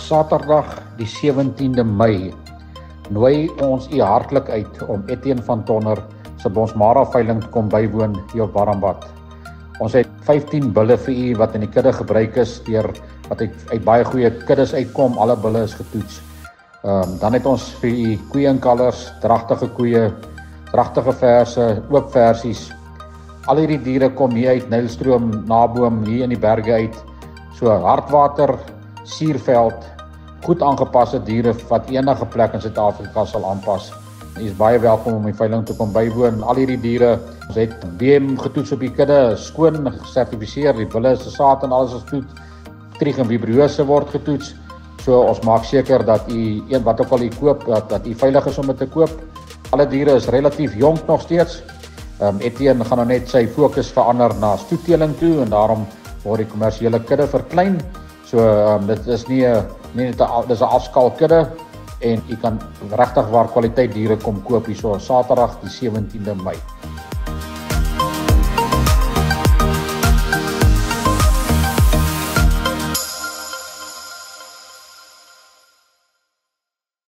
Saterdag die 17de Mei nooi ons u hartlik uit om Etienne van Tonner se Bonsmara veiling te kom bywoon hier op Warmbad. Ons het 15 bulle vir u wat in die kudde gebruik is deur wat uit baie goeie kuddes uitkom, alle bulle is getoets. Dan het ons vir u koeie en kalvers, dragtige koeie, dragtige verse, oop versies. Al hierdie diere kom hier uit Nylstroom, Naboom, hier in die berge uit. So hartwater, suurveld, goed aangepaste diere wat enige plek in Suid-Afrika sal aanpas. U is baie welkom om die veiling te kom bywoon. Al hierdie diere, ons het BM getoets op die kudde, skoon gesertifiseer, die bulle se saad en alles is getoets. Trieg en vibriose word getoets. So ons maak seker dat u wat ook al u koop, dat u veilig is om dit te koop. Alle diere is relatief jonk nog steeds. Etienne gaan nou net sy fokus verander na stoetteling toe en daarom word die kommersiële kudde verklein. So dit is dis 'n afskaal kudde en u kan regtig waar kwaliteit diere kom koop hierso Saterdag die 17de Mei.